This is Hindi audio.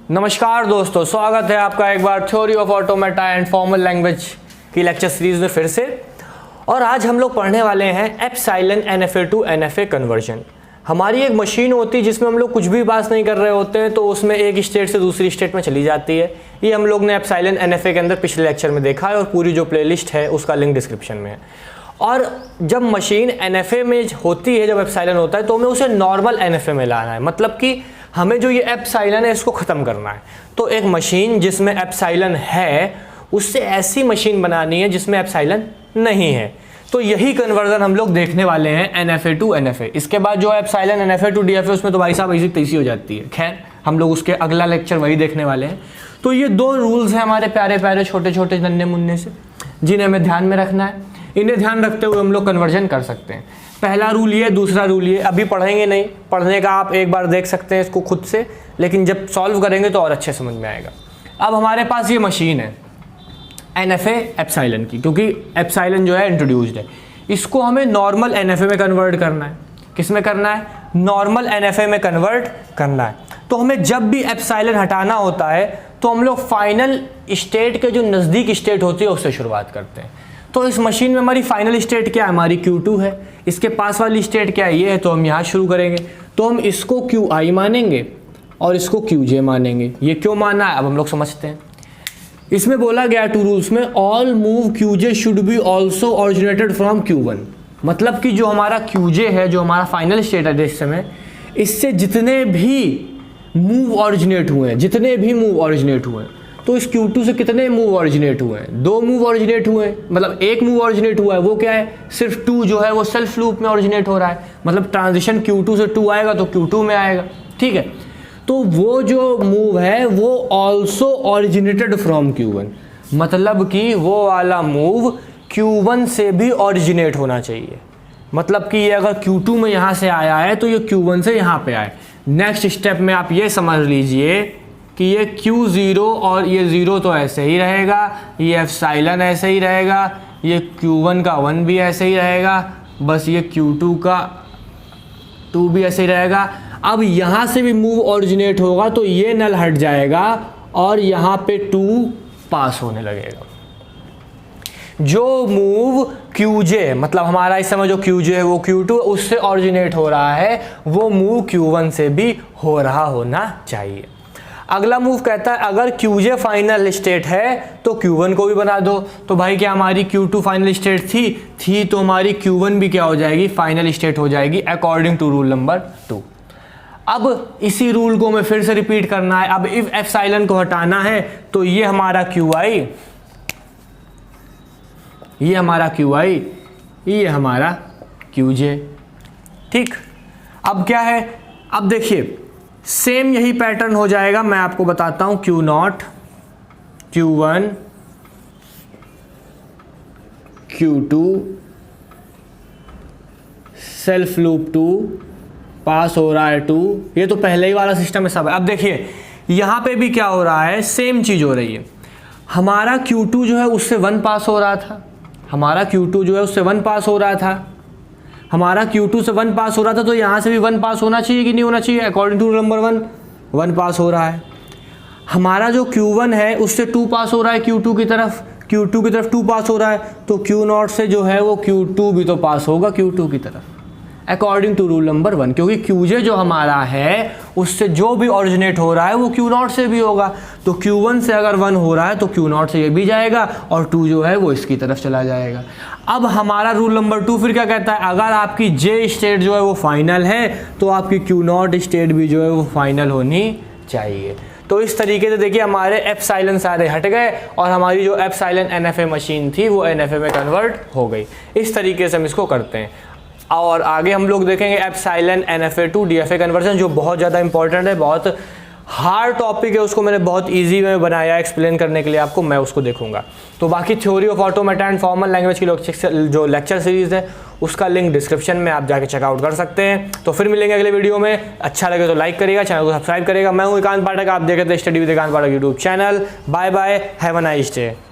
नमस्कार दोस्तों, स्वागत है आपका एक बार theory of automata and formal language की लेक्चर सीरीज में फिर से। और आज हम लोग पढ़ने वाले हैं epsilon NFA to NFA conversion. हमारी एक मशीन होती है जिसमें हम लोग कुछ भी पास नहीं कर रहे होते हैं तो उसमें एक स्टेट से दूसरी स्टेट में चली जाती है। ये हम लोग ने एप्सिलॉन NFA के अंदर पिछले लेक्चर में देखा है और पूरी जो प्लेलिस्ट है उसका लिंक डिस्क्रिप्शन में है। और जब मशीन NFA में होती है, जब एप्सिलॉन होता है तो हमें उसे नॉर्मल NFA में लाना है, मतलब कि हमें जो ये एप्सिलॉन है इसको ख़त्म करना है। तो एक मशीन जिसमें एप्सिलॉन है उससे ऐसी मशीन बनानी है जिसमें एप्सिलॉन नहीं है। तो यही कन्वर्जन हम लोग देखने वाले हैं NFA टू NFA। इसके बाद जो एप्सिलॉन NFA टू DFA उसमें तो भाई साहब ऐसी तैसी हो जाती है। खैर, हम लोग उसके अगला लेक्चर वही देखने वाले हैं। तो ये दो रूल्स हैं हमारे प्यारे प्यारे छोटे छोटे नन्हे मुन्ने से, जिन्हें हमें ध्यान में रखना है। इन्हें ध्यान रखते हुए हम लोग कन्वर्जन कर सकते हैं। पहला रूल ये, दूसरा रूल ये। अभी पढ़ेंगे नहीं, पढ़ने का आप एक बार देख सकते हैं इसको खुद से, लेकिन जब सॉल्व करेंगे तो और अच्छे समझ में आएगा। अब हमारे पास ये मशीन है NFA एप्सिलॉन की, क्योंकि एप्सिलॉन जो है इंट्रोड्यूस्ड है। इसको हमें नॉर्मल NFA में कन्वर्ट करना है। किस में करना है? नॉर्मल NFA में कन्वर्ट करना है। तो हमें जब भी एप्सिलॉन हटाना होता है तो हम लोग फाइनल स्टेट के जो नज़दीक स्टेट होती है उससे शुरुआत करते हैं। तो इस मशीन में हमारी फाइनल स्टेट क्या है? हमारी Q2 है। इसके पास वाली स्टेट क्या है? ये है। तो हम यहाँ शुरू करेंगे। तो हम इसको QI मानेंगे और इसको QJ मानेंगे। ये क्यों माना है अब हम लोग समझते हैं। इसमें बोला गया टू रूल्स में, all move QJ should be also originated from Q1। मतलब कि जो हमारा QJ है, जो हमारा फाइनल स्टेट है इस समय, इससे जितने भी मूव ऑरिजिनेट हुए हैं, तो इस Q2 से कितने मूव ऑरिजिनेट हुए हैं? 2 मूव ऑरिजिनेट हुए हैं। मतलब एक मूव ऑरिजिनेट हुआ है, वो क्या है? सिर्फ 2 जो है वो सेल्फ लूप में ऑरिजिनेट हो रहा है। मतलब ट्रांजिशन Q2 से 2 आएगा तो Q2 में आएगा। ठीक है, तो वो जो मूव है वो ऑल्सो ऑरिजिनेटेड फ्रॉम Q1। मतलब कि वो वाला मूव Q1 से भी ऑरिजिनेट होना चाहिए। मतलब कि ये अगर Q2 में यहाँ से आया है तो ये Q1 से यहाँ पे आए। नेक्स्ट स्टेप में आप ये समझ लीजिए कि ये Q0 और ये 0 तो ऐसे ही रहेगा, ये एप्सिलॉन ऐसे ही रहेगा, ये Q1 का 1 भी ऐसे ही रहेगा, बस ये Q2 का 2 भी ऐसे ही रहेगा। अब यहाँ से भी मूव ऑरिजिनेट होगा तो ये नल हट जाएगा और यहाँ पे 2 पास होने लगेगा। जो मूव QJ, मतलब हमारा इस समय जो QJ है वो Q2 उससे ऑरिजिनेट हो रहा है, वो मूव Q1 से भी हो रहा होना चाहिए। अगला मूव कहता है अगर QJ फाइनल स्टेट है तो Q1 को भी बना दो। तो भाई क्या हमारी Q2 फाइनल स्टेट थी तो हमारी Q1 भी क्या हो जाएगी? फाइनल स्टेट हो जाएगी अकॉर्डिंग टू रूल नंबर 2। अब इसी रूल को हमें फिर से रिपीट करना है। अब इफ एप्सिलॉन को हटाना है तो ये हमारा QI, ये हमारा QI, ये हमारा QJ। ठीक, अब क्या है? अब देखिए सेम यही पैटर्न हो जाएगा। मैं आपको बताता हूं, Q0, Q1, Q2, self loop 2, पास हो रहा है 2। ये तो पहले ही वाला सिस्टम है सब। अब देखिए यहाँ पे भी क्या हो रहा है? सेम चीज़ हो रही है। हमारा Q2 जो है उससे 1 पास हो रहा था, हमारा Q2 से 1 पास हो रहा था, तो यहाँ से भी 1 पास होना चाहिए कि नहीं होना चाहिए? अकॉर्डिंग टू रूल नंबर 1 पास हो रहा है। हमारा जो Q1 है उससे 2 पास हो रहा है Q2 की तरफ, 2 पास हो रहा है, तो Q0 से जो है वो Q2 भी तो पास होगा Q2 की तरफ अकॉर्डिंग टू रूल नंबर 1। क्योंकि QJ जो हमारा है उससे जो भी ऑरिजिनेट हो रहा है वो Q0 से भी होगा। तो Q1 से अगर 1 हो रहा है तो Q0 से ये भी जाएगा और 2 जो है वो इसकी तरफ चला जाएगा। अब हमारा रूल नंबर 2 फिर क्या कहता है? अगर आपकी J स्टेट जो है वो फाइनल है तो आपकी Q0 स्टेट भी जो है वो फाइनल होनी चाहिए। तो इस तरीके से देखिए हमारे एप्सिलॉन सारे हट गए और हमारी जो एप्सिलॉन NFA मशीन थी वो NFA में कन्वर्ट हो गई। इस तरीके से हम इसको करते हैं। और आगे हम लोग देखेंगे epsilon NFA to DFA conversion, जो बहुत ज़्यादा इंपॉर्टेंट है, बहुत हार्ड टॉपिक है। उसको मैंने बहुत इजी में बनाया एक्सप्लेन करने के लिए आपको, मैं उसको देखूंगा। तो बाकी theory of automata and formal language की जो लेक्चर सीरीज़ है उसका लिंक डिस्क्रिप्शन में आप जाके चेकआउट कर सकते हैं। तो फिर मिलेंगे अगले वीडियो में। अच्छा लगे तो लाइक करिएगा, चैनल को सब्सक्राइब करिएगा। मैं हूँ एकांत पाठक, आप देख रहे थे study with Ekant Pathak YouTube channel. Bye bye, have a nice day.